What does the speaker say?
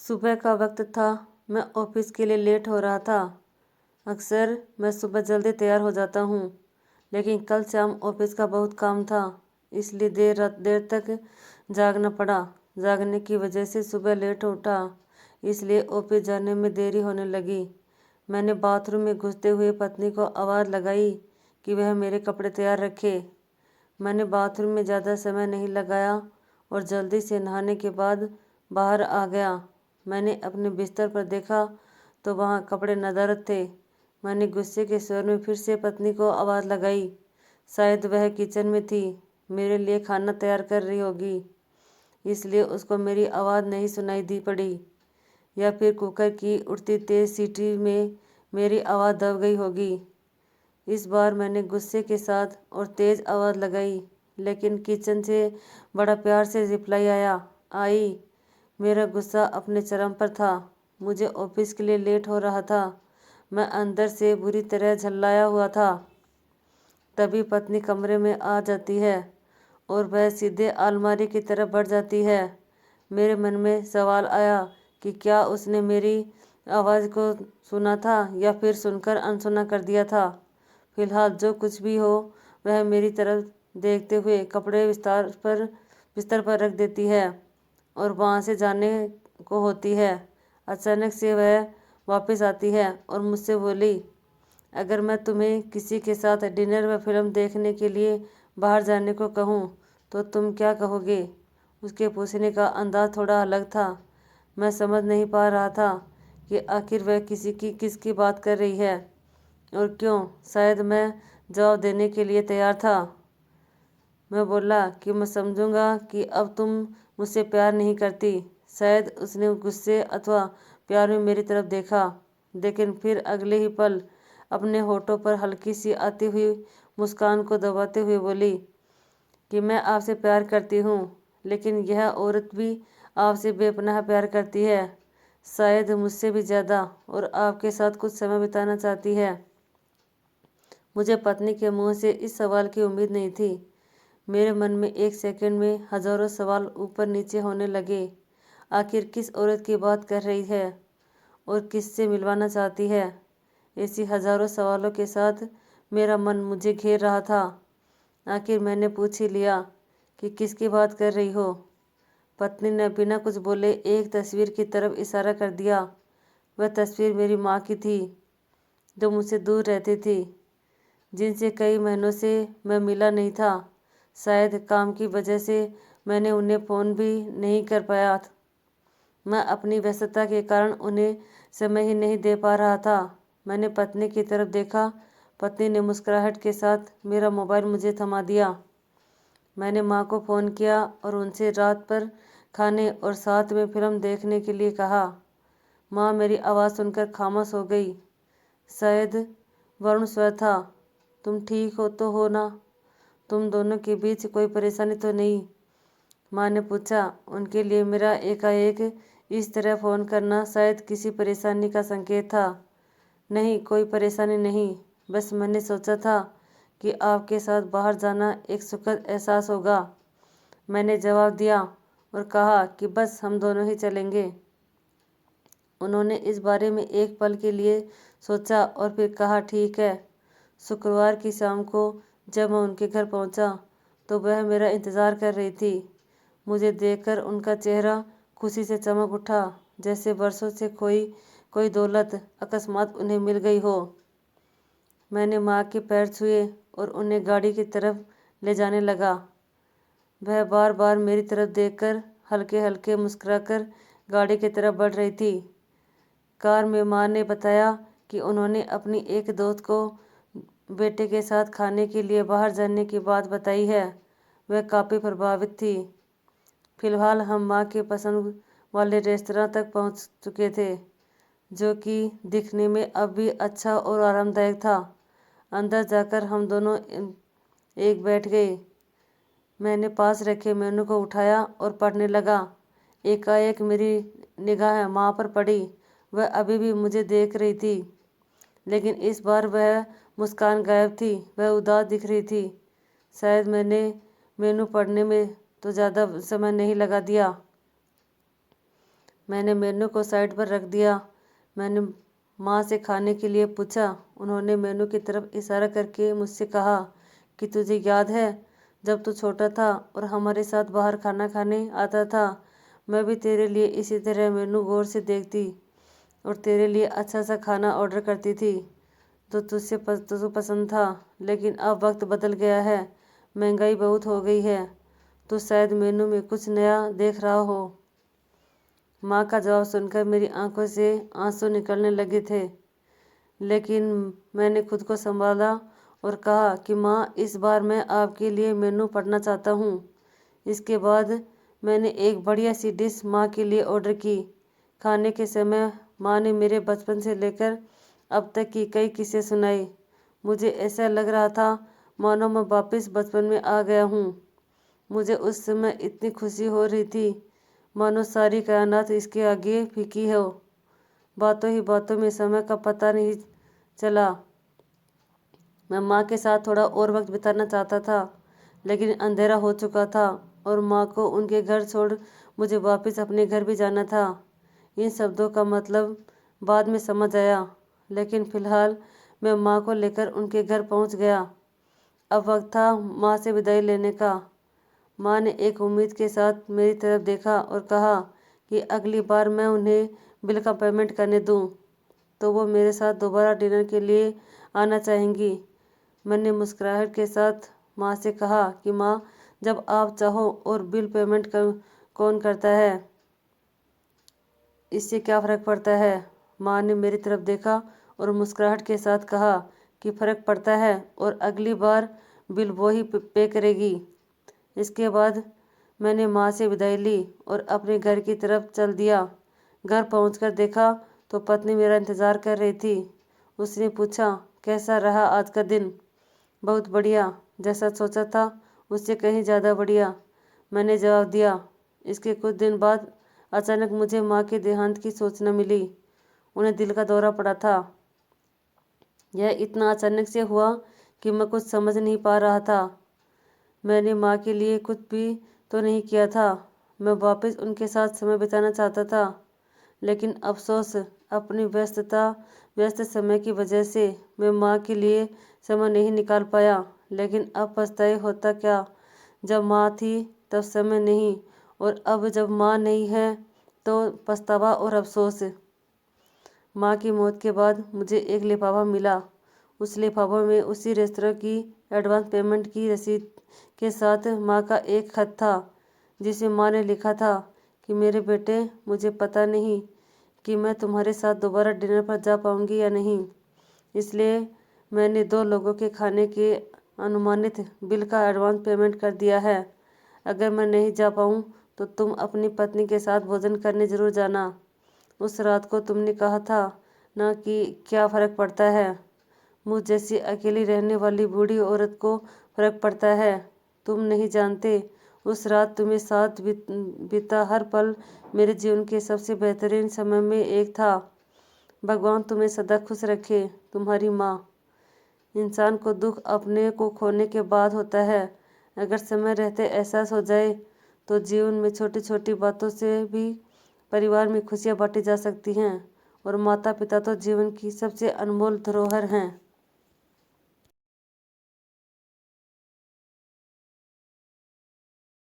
सुबह का वक्त था। मैं ऑफिस के लिए लेट हो रहा था। अक्सर मैं सुबह जल्दी तैयार हो जाता हूँ, लेकिन कल शाम ऑफिस का बहुत काम था, इसलिए देर तक जागना पड़ा। जागने की वजह से सुबह लेट उठा, इसलिए ऑफिस जाने में देरी होने लगी। मैंने बाथरूम में घुसते हुए पत्नी को आवाज़ लगाई कि वह मेरे कपड़े तैयार रखे। मैंने बाथरूम में ज़्यादा समय नहीं लगाया और जल्दी से नहाने के बाद बाहर आ गया। मैंने अपने बिस्तर पर देखा तो वहाँ कपड़े नदारद थे। मैंने गुस्से के स्वर में फिर से पत्नी को आवाज़ लगाई। शायद वह किचन में थी, मेरे लिए खाना तैयार कर रही होगी, इसलिए उसको मेरी आवाज़ नहीं सुनाई दी पड़ी, या फिर कुकर की उठती तेज़ सीटी में मेरी आवाज़ दब गई होगी। इस बार मैंने गुस्से के साथ और तेज़ आवाज़ लगाई, लेकिन किचन से बड़ा प्यार से रिप्लाई आया, आई। मेरा गुस्सा अपने चरम पर था। मुझे ऑफिस के लिए लेट हो रहा था। मैं अंदर से बुरी तरह झल्लाया हुआ था। तभी पत्नी कमरे में आ जाती है और वह सीधे अलमारी की तरफ बढ़ जाती है। मेरे मन में सवाल आया कि क्या उसने मेरी आवाज़ को सुना था या फिर सुनकर अनसुना कर दिया था। फिलहाल जो कुछ भी हो, वह मेरी तरफ देखते हुए कपड़े बिस्तर पर रख देती है और वहाँ से जाने को होती है। अचानक से वह वापस आती है और मुझसे बोली, अगर मैं तुम्हें किसी के साथ डिनर व फिल्म देखने के लिए बाहर जाने को कहूँ तो तुम क्या कहोगे? उसके पूछने का अंदाज थोड़ा अलग था। मैं समझ नहीं पा रहा था कि आखिर वह किसकी बात कर रही है और क्यों। शायद मैं जवाब देने के लिए तैयार था। मैं बोला कि मैं समझूंगा कि अब तुम मुझसे प्यार नहीं करती। शायद उसने गुस्से अथवा प्यार में मेरी तरफ देखा, लेकिन फिर अगले ही पल अपने होठों पर हल्की सी आती हुई मुस्कान को दबाते हुए बोली कि मैं आपसे प्यार करती हूँ, लेकिन यह औरत भी आपसे बेपनाह प्यार करती है, शायद मुझसे भी ज़्यादा, और आपके साथ कुछ समय बिताना चाहती है। मुझे पत्नी के मुंह से इस सवाल की उम्मीद नहीं थी। मेरे मन में एक सेकंड में हजारों सवाल ऊपर नीचे होने लगे। आखिर किस औरत की बात कर रही है और किससे मिलवाना चाहती है? ऐसी हजारों सवालों के साथ मेरा मन मुझे घेर रहा था। आखिर मैंने पूछ ही लिया कि किसकी बात कर रही हो। पत्नी ने बिना कुछ बोले एक तस्वीर की तरफ इशारा कर दिया। वह तस्वीर मेरी माँ की थी, जो मुझसे दूर रहती थी, जिनसे कई महीनों से मैं मिला नहीं था। शायद काम की वजह से मैंने उन्हें फ़ोन भी नहीं कर पाया। मैं अपनी व्यस्तता के कारण उन्हें समय ही नहीं दे पा रहा था। मैंने पत्नी की तरफ देखा। पत्नी ने मुस्कुराहट के साथ मेरा मोबाइल मुझे थमा दिया। मैंने माँ को फ़ोन किया और उनसे रात पर खाने और साथ में फिल्म देखने के लिए कहा। माँ मेरी आवाज़ सुनकर खामोश हो गई। शायद वरुण स्वर था, तुम ठीक हो ना? तुम दोनों के बीच कोई परेशानी तो नहीं? माँ ने पूछा। उनके लिए मेरा एकाएक इस तरह फ़ोन करना शायद किसी परेशानी का संकेत था। नहीं, कोई परेशानी नहीं, बस मैंने सोचा था कि आपके साथ बाहर जाना एक सुखद एहसास होगा। मैंने जवाब दिया और कहा कि बस हम दोनों ही चलेंगे। उन्होंने इस बारे में एक पल के लिए सोचा और फिर कहा, ठीक है। शुक्रवार की शाम को जब मैं उनके घर पहुंचा तो वह मेरा इंतज़ार कर रही थी। मुझे देखकर उनका चेहरा खुशी से चमक उठा, जैसे वर्षों से कोई दौलत अकस्मात उन्हें मिल गई हो। मैंने माँ के पैर छुए और उन्हें गाड़ी की तरफ ले जाने लगा। वह बार बार मेरी तरफ देखकर हल्के हल्के मुस्कुराकर गाड़ी की तरफ बढ़ रही थी। कार में माँ ने बताया कि उन्होंने अपनी एक दोस्त को बेटे के साथ खाने के लिए बाहर जाने की बात बताई है। वह काफ़ी प्रभावित थी। फिलहाल हम माँ के पसंद वाले रेस्तरां तक पहुंच चुके थे, जो कि दिखने में अब भी अच्छा और आरामदायक था। अंदर जाकर हम दोनों एक बैठ गए। मैंने पास रखे मेनू को उठाया और पढ़ने लगा। एकाएक मेरी निगाह माँ पर पड़ी। वह अभी भी मुझे देख रही थी, लेकिन इस बार वह मुस्कान गायब थी। वह उदास दिख रही थी। शायद मैंने मेनू पढ़ने में तो ज़्यादा समय नहीं लगा दिया। मैंने मेनू को साइड पर रख दिया। मैंने माँ से खाने के लिए पूछा। उन्होंने मेनू की तरफ इशारा करके मुझसे कहा कि तुझे याद है जब तू छोटा था और हमारे साथ बाहर खाना खाने आता था, मैं भी तेरे लिए इसी तरह मेनू गौर से देखती और तेरे लिए अच्छा सा खाना ऑर्डर करती थी तो तुझे पसंद था। लेकिन अब वक्त बदल गया है, महंगाई बहुत हो गई है, तो शायद मेनू में कुछ नया देख रहा हो। माँ का जवाब सुनकर मेरी आंखों से आंसू निकलने लगे थे, लेकिन मैंने खुद को संभाला और कहा कि माँ, इस बार मैं आपके लिए मेनू पढ़ना चाहता हूँ। इसके बाद मैंने एक बढ़िया सी डिश माँ के लिए ऑर्डर की। खाने के समय माँ ने मेरे बचपन से लेकर अब तक की कई किस्से सुनाए। मुझे ऐसा लग रहा था मानो मैं वापस बचपन में आ गया हूँ। मुझे उस समय इतनी खुशी हो रही थी मानो सारी कायनात इसके आगे फीकी हो। बातों ही बातों में समय का पता नहीं चला। मैं माँ के साथ थोड़ा और वक्त बिताना चाहता था, लेकिन अंधेरा हो चुका था और माँ को उनके घर छोड़ मुझे वापस अपने घर भी जाना था। इन शब्दों का मतलब बाद में समझ आया, लेकिन फ़िलहाल मैं माँ को लेकर उनके घर पहुँच गया। अब वक्त था माँ से विदाई लेने का। माँ ने एक उम्मीद के साथ मेरी तरफ देखा और कहा कि अगली बार मैं उन्हें बिल का पेमेंट करने दूँ तो वो मेरे साथ दोबारा डिनर के लिए आना चाहेंगी। मैंने मुस्कुराहट के साथ माँ से कहा कि माँ, जब आप चाहो और बिल पेमेंट कौन करता है, इससे क्या फ़र्क पड़ता है। माँ ने मेरी तरफ देखा और मुस्कुराहट के साथ कहा कि फ़र्क पड़ता है और अगली बार बिल वो ही पे करेगी। इसके बाद मैंने माँ से विदाई ली और अपने घर की तरफ चल दिया। घर पहुंचकर देखा तो पत्नी मेरा इंतज़ार कर रही थी। उसने पूछा, कैसा रहा आज का दिन? बहुत बढ़िया, जैसा सोचा था उससे कहीं ज़्यादा बढ़िया, मैंने जवाब दिया। इसके कुछ दिन बाद अचानक मुझे माँ के देहांत की सूचना मिली। उन्हें दिल का दौरा पड़ा था। यह इतना अचानक से हुआ कि मैं कुछ समझ नहीं पा रहा था। मैंने माँ के लिए कुछ भी तो नहीं किया था। मैं वापस उनके साथ समय बिताना चाहता था, लेकिन अफसोस अपनी व्यस्त समय की वजह से मैं माँ के लिए समय नहीं निकाल पाया। लेकिन अब पछताए होता क्या, जब माँ थी तब समय नहीं, और अब जब माँ नहीं है तो पछतावा और अफसोस। माँ की मौत के बाद मुझे एक लिफाफा मिला। उस लिफाफे में उसी रेस्तरां की एडवांस पेमेंट की रसीद के साथ माँ का एक खत था, जिसमें माँ ने लिखा था कि मेरे बेटे, मुझे पता नहीं कि मैं तुम्हारे साथ दोबारा डिनर पर जा पाऊँगी या नहीं, इसलिए मैंने 2 लोगों के खाने के अनुमानित बिल का एडवांस पेमेंट कर दिया है। अगर मैं नहीं जा पाऊँ तो तुम अपनी पत्नी के साथ भोजन करने ज़रूर जाना। उस रात को तुमने कहा था ना कि क्या फ़र्क पड़ता है। मुझ जैसी अकेली रहने वाली बूढ़ी औरत को फ़र्क पड़ता है। तुम नहीं जानते, उस रात तुम्हें साथ बीता हर पल मेरे जीवन के सबसे बेहतरीन समय में एक था। भगवान तुम्हें सदा खुश रखे, तुम्हारी माँ। इंसान को दुख अपने को खोने के बाद होता है। अगर समय रहते एहसास हो जाए तो जीवन में छोटी छोटी बातों से भी परिवार में खुशियाँ बांटी जा सकती हैं, और माता पिता तो जीवन की सबसे अनमोल धरोहर हैं।